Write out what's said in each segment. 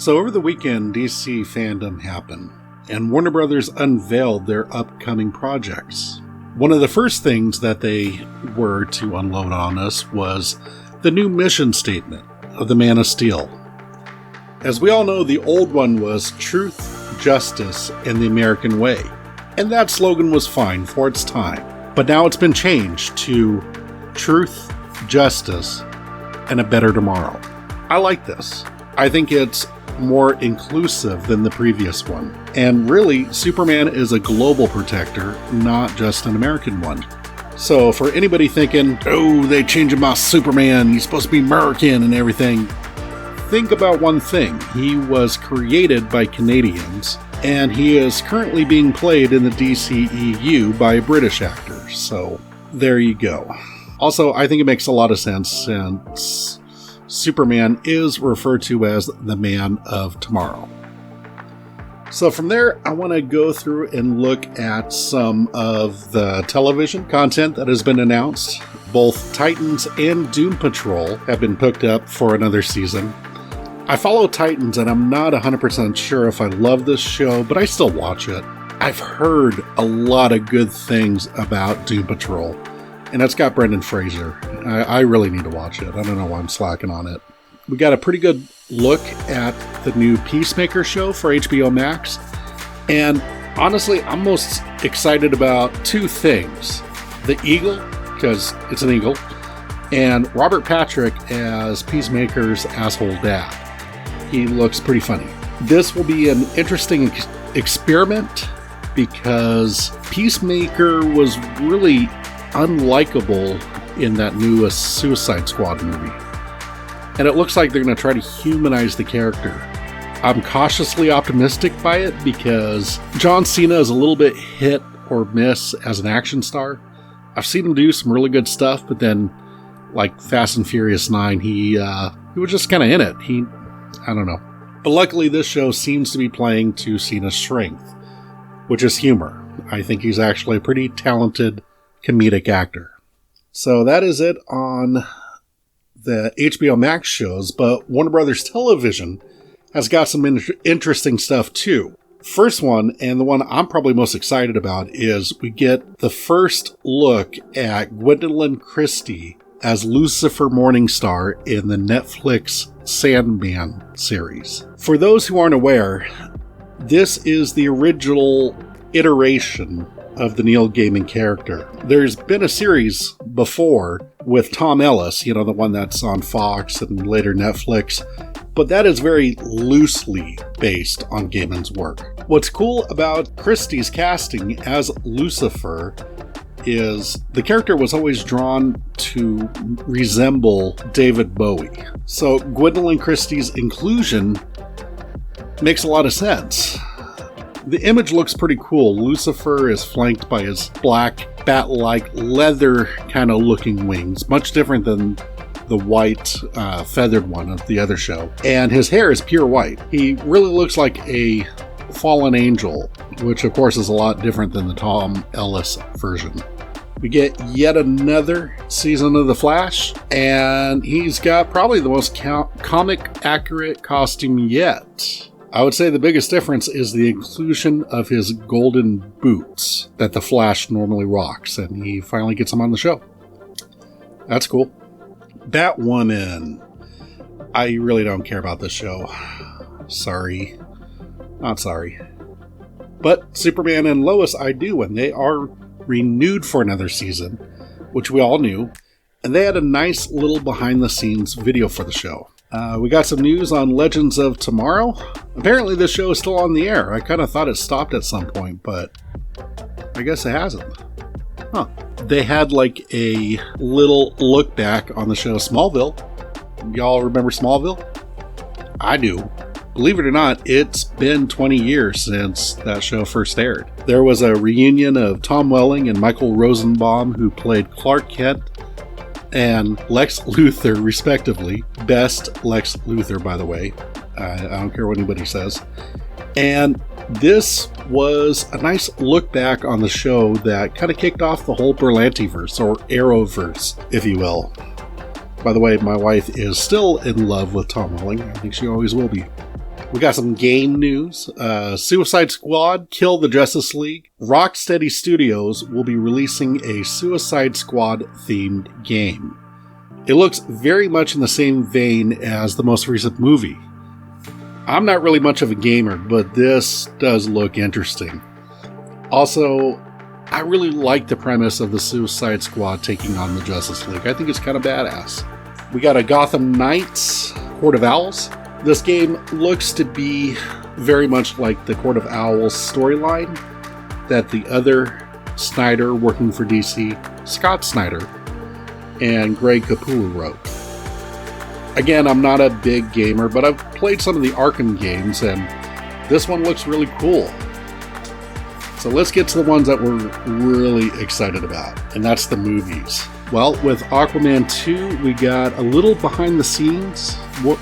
So over the weekend, DC Fandome happened, and Warner Brothers unveiled their upcoming projects. One of the first things that they were to unload on us was the new mission statement of the Man of Steel. As we all know, the old one was Truth, Justice, and the American Way, and that slogan was fine for its time. But now it's been changed to Truth, Justice, and a Better Tomorrow. I like this. I think it's more inclusive than the previous one. And really, Superman is a global protector, not just an American one. So for anybody thinking, oh, they changed my Superman, he's supposed to be American and everything, think about one thing. He was created by Canadians, and he is currently being played in the DCEU by a British actor. So there you go. Also, I think it makes a lot of sense since Superman is referred to as the Man of Tomorrow. So from there, I want to go through and look at some of the television content that has been announced. Both Titans and Doom Patrol have been picked up for another season. I follow Titans and I'm not 100% sure if I love this show, but I still watch it. I've heard a lot of good things about Doom Patrol. And it's got Brendan Fraser. I really need to watch it. I don't know why I'm slacking on it. We got a pretty good look at the new Peacemaker show for HBO Max. And honestly, I'm most excited about two things. The Eagle, because it's an eagle, and Robert Patrick as Peacemaker's asshole dad. He looks pretty funny. This will be an interesting experiment because Peacemaker was really unlikable in that newest Suicide Squad movie. And it looks like they're going to try to humanize the character. I'm cautiously optimistic by it because John Cena is a little bit hit or miss as an action star. I've seen him do some really good stuff, but then like Fast and Furious 9, he was just kind of in it. I don't know. But luckily this show seems to be playing to Cena's strength, which is humor. I think he's actually a pretty talented comedic actor. So that is it on the HBO Max shows, but Warner Brothers Television has got some interesting stuff too. First one, and the one I'm probably most excited about, is we get the first look at Gwendolyn Christie as Lucifer Morningstar in the Netflix Sandman series. For those who aren't aware, this is the original iteration of the Neil Gaiman character. There's been a series before with Tom Ellis, the one that's on Fox and later Netflix, but that is very loosely based on Gaiman's work. What's cool about Christie's casting as Lucifer is the character was always drawn to resemble David Bowie. So Gwendolyn Christie's inclusion makes a lot of sense. The image looks pretty cool. Lucifer is flanked by his black, bat-like, leather kind of looking wings, much different than the white, feathered one of the other show. And his hair is pure white. He really looks like a fallen angel, which of course is a lot different than the Tom Ellis version. We get yet another season of The Flash, and he's got probably the most comic-accurate costume yet. I would say the biggest difference is the inclusion of his golden boots that the Flash normally rocks, and he finally gets them on the show. That's cool. Batwoman. I really don't care about this show. Sorry. Not sorry. But Superman and Lois I do, and they are renewed for another season, which we all knew, and they had a nice little behind-the-scenes video for the show. We got some news on Legends of Tomorrow. Apparently this show is still on the air. I kind of thought it stopped at some point, but I guess it hasn't. Huh. They had like a little look back on the show Smallville. Y'all remember Smallville? I do. Believe it or not, it's been 20 years since that show first aired. There was a reunion of Tom Welling and Michael Rosenbaum, who played Clark Kent and Lex Luthor, respectively. Best Lex Luthor, by the way. I don't care what anybody says. And this was a nice look back on the show that kind of kicked off the whole Berlantiverse, or Arrowverse, if you will. By the way, my wife is still in love with Tom Welling. I think she always will be. We got some game news. Suicide Squad, Kill the Justice League. Rocksteady Studios will be releasing a Suicide Squad themed game. It looks very much in the same vein as the most recent movie. I'm not really much of a gamer, but this does look interesting. Also, I really like the premise of the Suicide Squad taking on the Justice League. I think it's kind of badass. We got a Gotham Knights, Court of Owls. This game looks to be very much like the Court of Owls storyline that the other Snyder working for DC, Scott Snyder, and Greg Capullo wrote. Again, I'm not a big gamer, but I've played some of the Arkham games, and this one looks really cool. So let's get to the ones that we're really excited about, and that's the movies. Well, with Aquaman 2, we got a little behind-the-scenes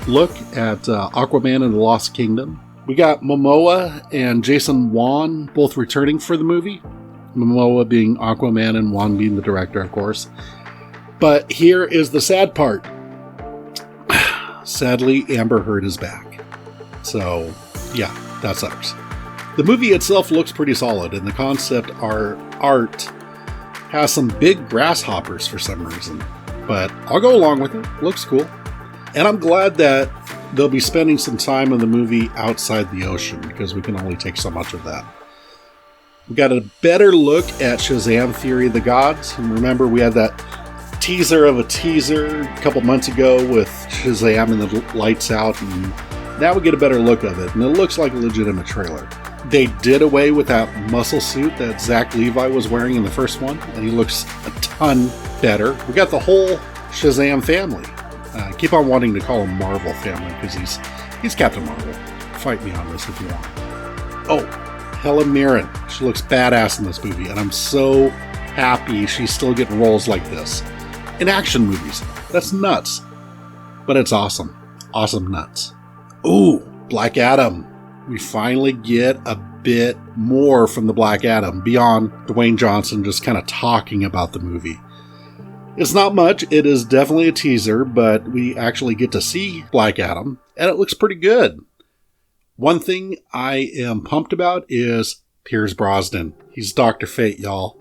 look at Aquaman and the Lost Kingdom. We got Momoa and Jason Wan both returning for the movie. Momoa being Aquaman and Wan being the director, of course. But here is the sad part. Sadly, Amber Heard is back. So, yeah, that sucks. The movie itself looks pretty solid, and the concept art has some big grasshoppers for some reason. But I'll go along with it. Looks cool. And I'm glad that they'll be spending some time in the movie outside the ocean, because we can only take so much of that. We got a better look at Shazam! Fury of the Gods. And remember, we had that teaser of a teaser a couple months ago with Shazam and the lights out, and now we get a better look of it, and it looks like a legitimate trailer. They did away with that muscle suit that Zach Levi was wearing in the first one, and he looks a ton better. We got the whole Shazam family. I keep on wanting to call him Marvel family because he's Captain Marvel. Fight me on this if you want. Oh, Helen Mirren. She looks badass in this movie, and I'm so happy she's still getting roles like this in action movies. That's nuts. But it's awesome. Awesome nuts. Ooh, Black Adam. We finally get a bit more from the Black Adam beyond Dwayne Johnson just kind of talking about the movie. It's not much. It is definitely a teaser, but we actually get to see Black Adam, and it looks pretty good. One thing I am pumped about is Pierce Brosnan. He's Dr. Fate, y'all.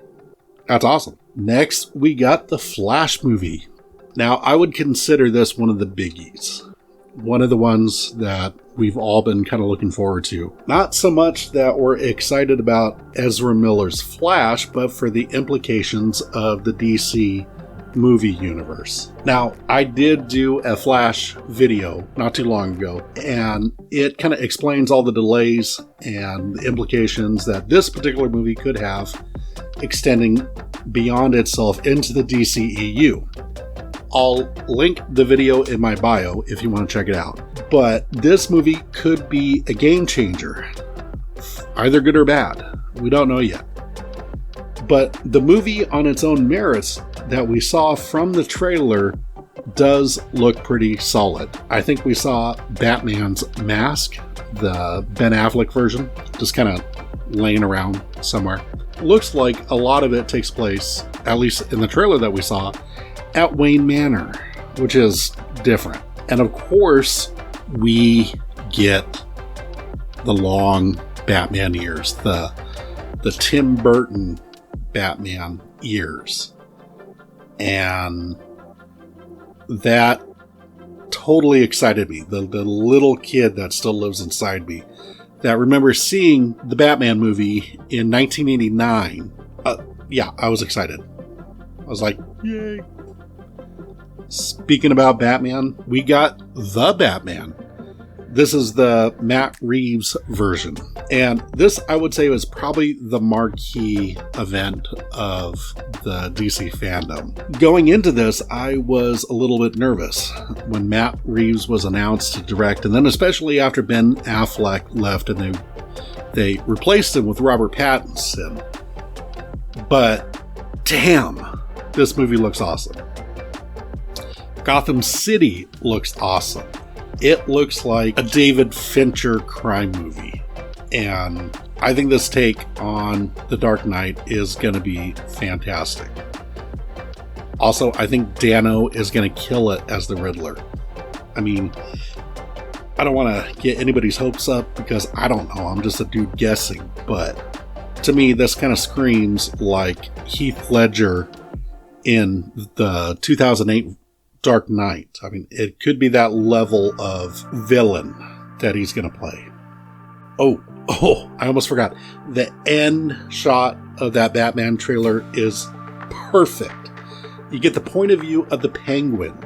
That's awesome. Next, we got the Flash movie. Now, I would consider this one of the biggies. One of the ones that we've all been kind of looking forward to. Not so much that we're excited about Ezra Miller's Flash, but for the implications of the DC movie universe. Now, I did do a Flash video not too long ago, and it kind of explains all the delays and the implications that this particular movie could have extending beyond itself into the DCEU. I'll link the video in my bio if you want to check it out. But this movie could be a game changer. Either good or bad. We don't know yet. But the movie on its own merits that we saw from the trailer does look pretty solid. I think we saw Batman's mask, the Ben Affleck version, just kind of laying around somewhere. Looks like a lot of it takes place, at least in the trailer that we saw, at Wayne Manor, which is different. And of course, we get the long Batman ears, the Tim Burton Batman ears. And that totally excited me. The little kid that still lives inside me that remembers seeing the Batman movie in 1989. Yeah, I was excited. I was like, yay. Speaking about Batman, we got the Batman. This is the Matt Reeves version. And this, I would say, was probably the marquee event of the DC Fandome. Going into this, I was a little bit nervous when Matt Reeves was announced to direct, and then especially after Ben Affleck left and they replaced him with Robert Pattinson. But damn, this movie looks awesome. Gotham City looks awesome. It looks like a David Fincher crime movie. And I think this take on The Dark Knight is going to be fantastic. Also, I think Dano is going to kill it as the Riddler. I mean, I don't want to get anybody's hopes up because I don't know. I'm just a dude guessing. But to me, this kind of screams like Heath Ledger in the 2008 Dark Knight. I mean, it could be that level of villain that he's going to play. Oh, I almost forgot. The end shot of that Batman trailer is perfect. You get the point of view of the Penguin.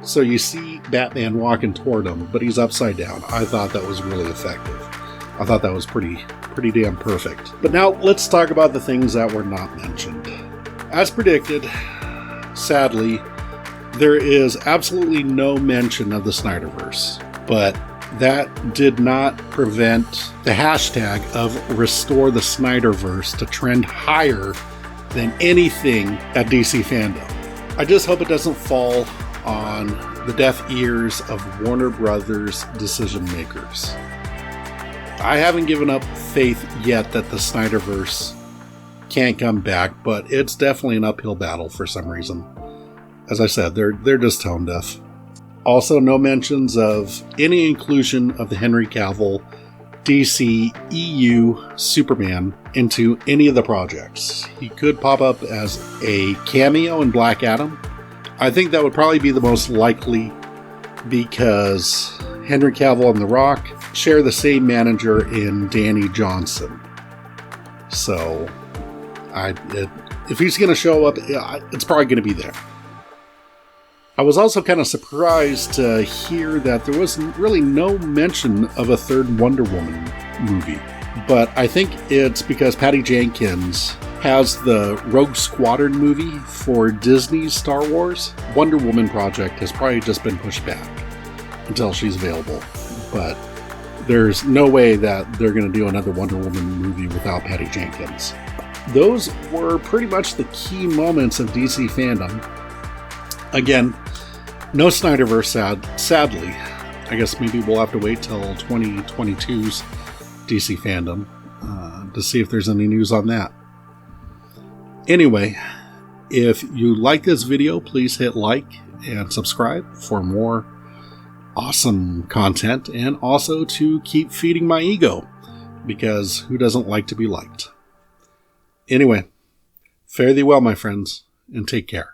So you see Batman walking toward him, but he's upside down. I thought that was really effective. I thought that was pretty damn perfect. But now let's talk about the things that were not mentioned. As predicted, sadly, there is absolutely no mention of the Snyderverse. But that did not prevent the hashtag of restorethesnyderverse to trend higher than anything at DC Fandome. I just hope it doesn't fall on the deaf ears of Warner Brothers decision makers. I haven't given up faith yet that the Snyderverse can't come back, but it's definitely an uphill battle for some reason. As I said, they're just tone deaf. Also, no mentions of any inclusion of the Henry Cavill DCEU Superman into any of the projects. He could pop up as a cameo in Black Adam. I think that would probably be the most likely because Henry Cavill and The Rock share the same manager in Danny Johnson. So, if he's going to show up, it's probably going to be there. I was also kind of surprised to hear that there was really no mention of a third Wonder Woman movie. But I think it's because Patty Jenkins has the Rogue Squadron movie for Disney's Star Wars. Wonder Woman project has probably just been pushed back until she's available. But there's no way that they're going to do another Wonder Woman movie without Patty Jenkins. Those were pretty much the key moments of DC Fandome. Again, no Snyderverse, sadly. I guess maybe we'll have to wait till 2022's DC Fandome to see if there's any news on that. Anyway, if you like this video, please hit like and subscribe for more awesome content, and also to keep feeding my ego, because who doesn't like to be liked? Anyway, fare thee well, my friends, and take care.